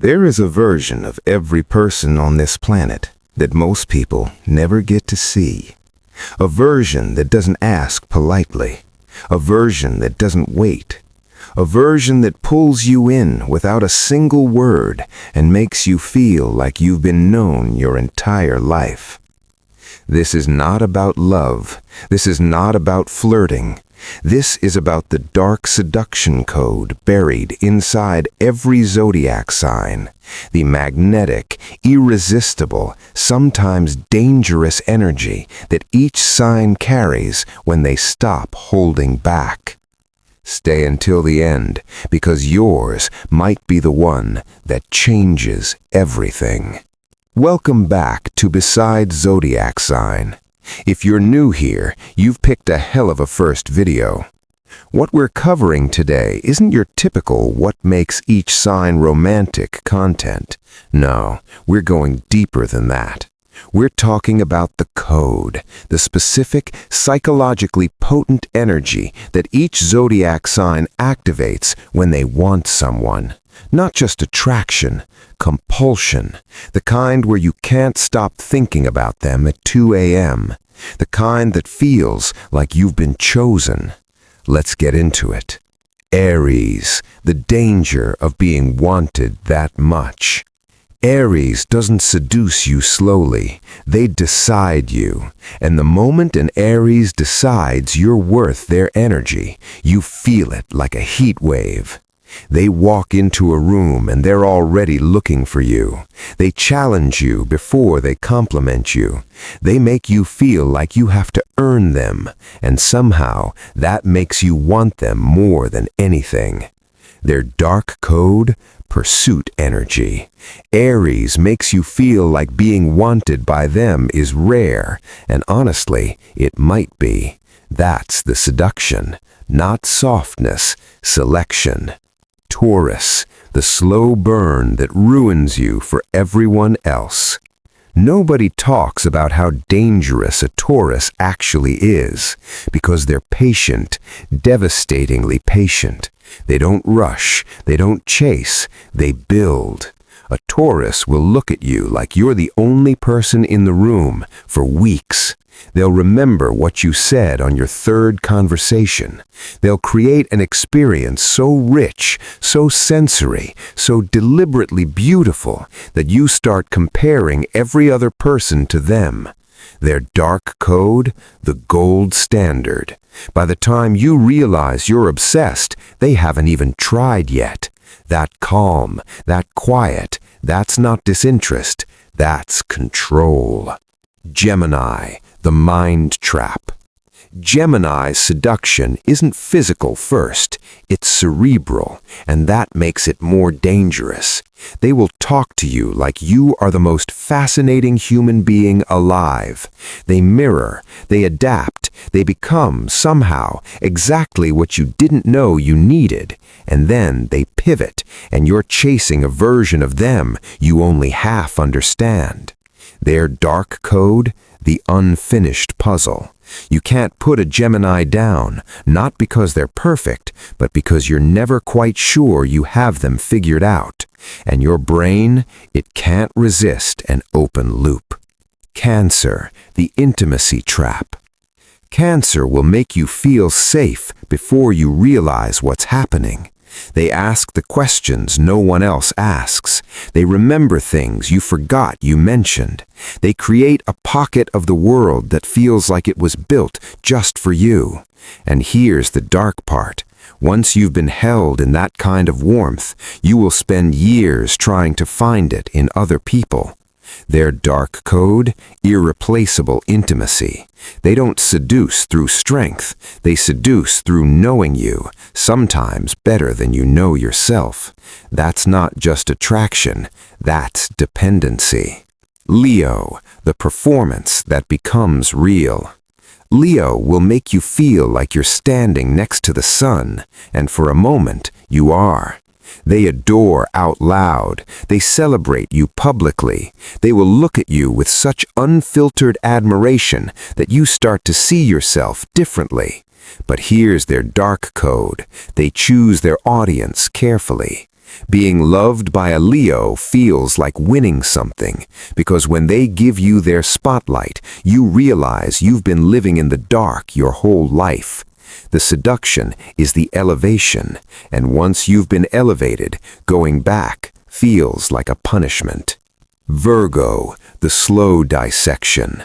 There is a version of every person on this planet that most people never get to see. A version that doesn't ask politely. A version that doesn't wait. A version that pulls you in without a single word and makes you feel like you've been known your entire life. This is not about love. This is not about flirting. This is about the dark seduction code buried inside every zodiac sign, the magnetic, irresistible, sometimes dangerous energy that each sign carries when they stop holding back. Stay until the end, because yours might be the one that changes everything. Welcome back to Beside Zodiac Sign. If you're new here, you've picked a hell of a first video. What we're covering today isn't your typical what makes each sign romantic content. No, we're going deeper than that. We're talking about the code, the specific, psychologically potent energy that each zodiac sign activates when they want someone. Not just attraction, compulsion, the kind where you can't stop thinking about them at 2 a.m., the kind that feels like you've been chosen. Let's get into it. Aries, the danger of being wanted that much. Aries doesn't seduce you slowly, they decide you. And the moment an Aries decides you're worth their energy, you feel it like a heat wave. They walk into a room and they're already looking for you. They challenge you before they compliment you. They make you feel like you have to earn them, and somehow that makes you want them more than anything. Their dark code, pursuit energy. Aries makes you feel like being wanted by them is rare, and honestly, it might be. That's the seduction, not softness, selection. Taurus, the slow burn that ruins you for everyone else. Nobody talks about how dangerous a Taurus actually is, because they're patient, devastatingly patient. They don't rush, they don't chase, they build. A Taurus will look at you like you're the only person in the room for weeks. They'll remember what you said on your third conversation. They'll create an experience so rich, so sensory, so deliberately beautiful that you start comparing every other person to them. Their dark code, the gold standard. By the time you realize you're obsessed, they haven't even tried yet. That calm, that quiet, that's not disinterest, that's control. Gemini, the mind trap. Gemini's seduction isn't physical first, it's cerebral, and that makes it more dangerous. They will talk to you like you are the most fascinating human being alive. They mirror, they adapt, they become, somehow, exactly what you didn't know you needed, and then they pivot, and you're chasing a version of them you only half understand. Their dark code, the unfinished puzzle. You can't put a Gemini down, not because they're perfect, but because you're never quite sure you have them figured out. And your brain, it can't resist an open loop. Cancer, the intimacy trap. Cancer will make you feel safe before you realize what's happening. They ask the questions no one else asks. They remember things you forgot you mentioned. They create a pocket of the world that feels like it was built just for you. And here's the dark part. Once you've been held in that kind of warmth, you will spend years trying to find it in other people. Their dark code, irreplaceable intimacy. They don't seduce through strength, they seduce through knowing you, sometimes better than you know yourself. That's not just attraction, that's dependency. Leo, the performance that becomes real. Leo will make you feel like you're standing next to the sun, and for a moment, you are. They adore out loud. They celebrate you publicly. They will look at you with such unfiltered admiration that you start to see yourself differently. But here's their dark code. They choose their audience carefully. Being loved by a Leo feels like winning something, because when they give you their spotlight, you realize you've been living in the dark your whole life. The seduction is the elevation, and once you've been elevated, going back feels like a punishment. Virgo, the slow dissection.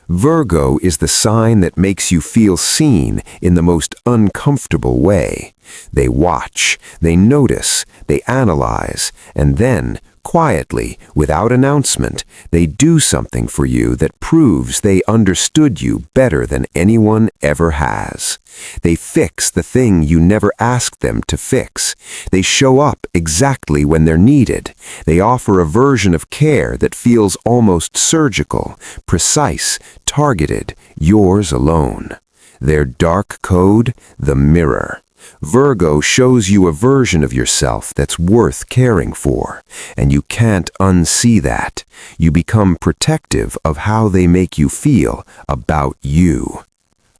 Virgo is the sign that makes you feel seen in the most uncomfortable way. They watch, they notice, they analyze, and then, quietly, without announcement, they do something for you that proves they understood you better than anyone ever has. They fix the thing you never asked them to fix. They show up exactly when they're needed. They offer a version of care that feels almost surgical, precise, targeted, yours alone. Their dark code, the mirror. Virgo shows you a version of yourself that's worth caring for, and you can't unsee that. You become protective of how they make you feel about you.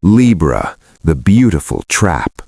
Libra, the beautiful trap.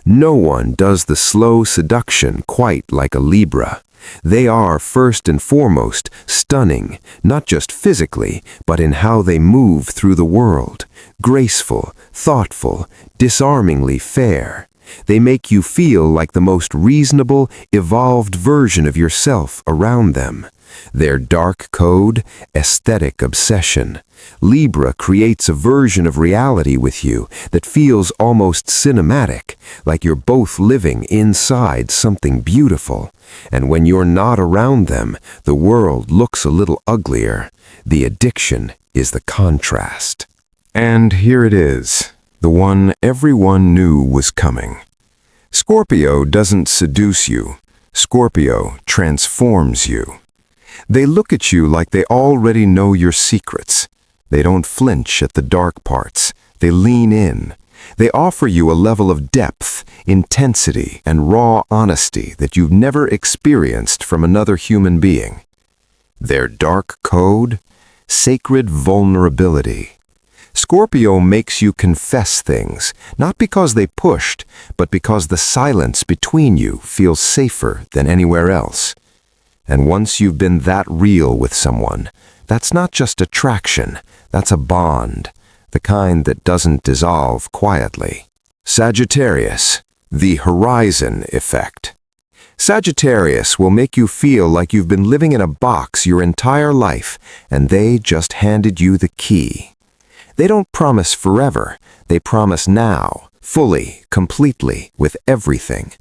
No one does the slow seduction quite like a Libra. They are, first and foremost, stunning, not just physically, but in how they move through the world. Graceful, thoughtful, disarmingly fair. They make you feel like the most reasonable, evolved version of yourself around them. Their dark code, aesthetic obsession. Libra creates a version of reality with you that feels almost cinematic, like you're both living inside something beautiful. And when you're not around them, the world looks a little uglier. The addiction is the contrast. And here it is, the one everyone knew was coming. Scorpio doesn't seduce you. Scorpio transforms you. They look at you like they already know your secrets. They don't flinch at the dark parts. They lean in. They offer you a level of depth, intensity, and raw honesty that you've never experienced from another human being. Their dark code? Sacred vulnerability. Scorpio makes you confess things, not because they pushed, but because the silence between you feels safer than anywhere else. And once you've been that real with someone, that's not just attraction, that's a bond, the kind that doesn't dissolve quietly. Sagittarius, the horizon effect. Sagittarius will make you feel like you've been living in a box your entire life, and they just handed you the key. They don't promise forever, they promise now, fully, completely, with everything.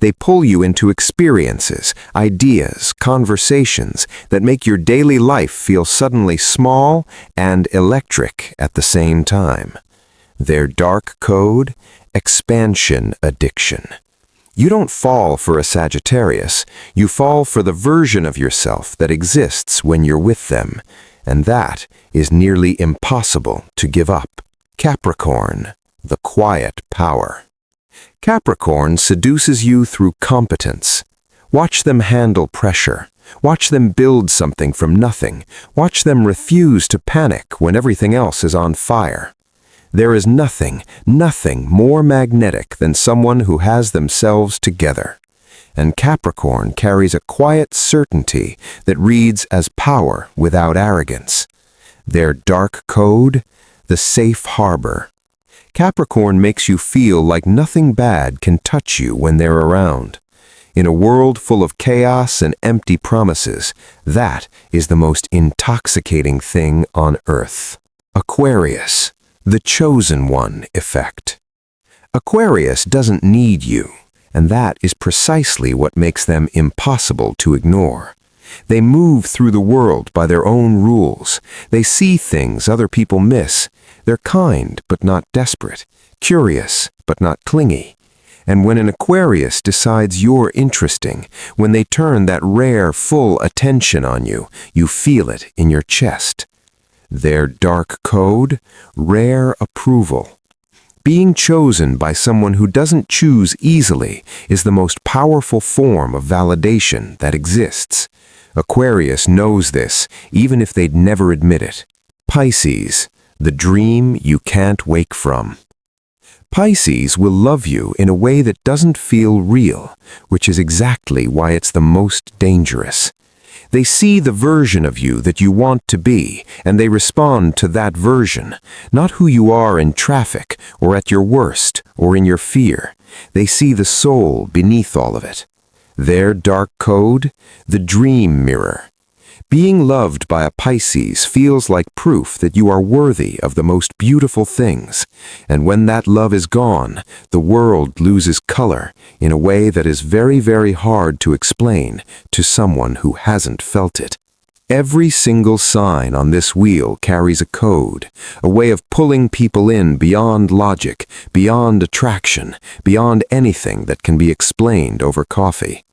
They pull you into experiences, ideas, conversations that make your daily life feel suddenly small and electric at the same time. Their dark code? Expansion addiction. You don't fall for a Sagittarius, you fall for the version of yourself that exists when you're with them, and that is nearly impossible to give up. Capricorn, the quiet power. Capricorn seduces you through competence. Watch them handle pressure. Watch them build something from nothing. Watch them refuse to panic when everything else is on fire. There is nothing more magnetic than someone who has themselves together. And Capricorn carries a quiet certainty that reads as power without arrogance. Their dark code? The safe harbor. Capricorn makes you feel like nothing bad can touch you when they're around. In a world full of chaos and empty promises, that is the most intoxicating thing on earth. Aquarius, the chosen one effect. Aquarius doesn't need you, and that is precisely what makes them impossible to ignore. They move through the world by their own rules. They see things other people miss. They're kind but not desperate, curious but not clingy. And when an Aquarius decides you're interesting, when they turn that rare, full attention on you, you feel it in your chest. Their dark code? Rare approval. Being chosen by someone who doesn't choose easily is the most powerful form of validation that exists. Aquarius knows this, even if they'd never admit it. Pisces, the dream you can't wake from. Pisces will love you in a way that doesn't feel real, which is exactly why it's the most dangerous. They see the version of you that you want to be, and they respond to that version, not who you are in traffic, or at your worst, or in your fear. They see the soul beneath all of it. Their dark code, the dream mirror. Being loved by a Pisces feels like proof that you are worthy of the most beautiful things, and when that love is gone, the world loses color in a way that is very, very hard to explain to someone who hasn't felt it. Every single sign on this wheel carries a code, a way of pulling people in beyond logic, beyond attraction, beyond anything that can be explained over coffee.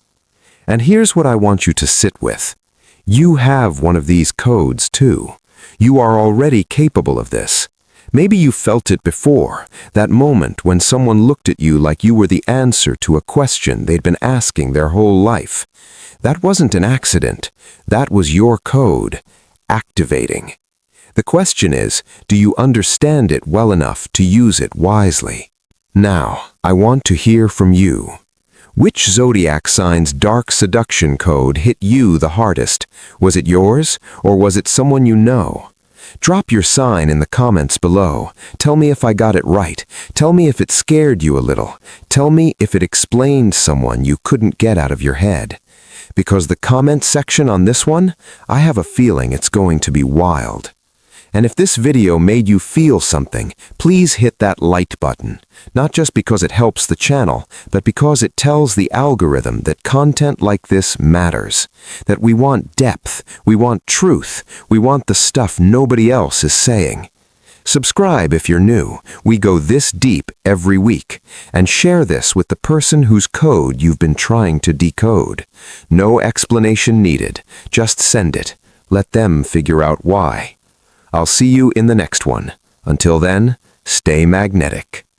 And here's what I want you to sit with. You have one of these codes too. You are already capable of this. Maybe you felt it before, that moment when someone looked at you like you were the answer to a question they'd been asking their whole life. That wasn't an accident. That was your code, activating. The question is, do you understand it well enough to use it wisely? Now, I want to hear from you. Which zodiac sign's dark seduction code hit you the hardest? Was it yours, or was it someone you know? Drop your sign in the comments below. Tell me if I got it right. Tell me if it scared you a little. Tell me if it explained someone you couldn't get out of your head. Because the comment section on this one, I have a feeling it's going to be wild. And if this video made you feel something, please hit that like button. Not just because it helps the channel, but because it tells the algorithm that content like this matters. That we want depth, we want truth, we want the stuff nobody else is saying. Subscribe if you're new. We go this deep every week. And share this with the person whose code you've been trying to decode. No explanation needed. Just send it. Let them figure out why. I'll see you in the next one. Until then, stay magnetic.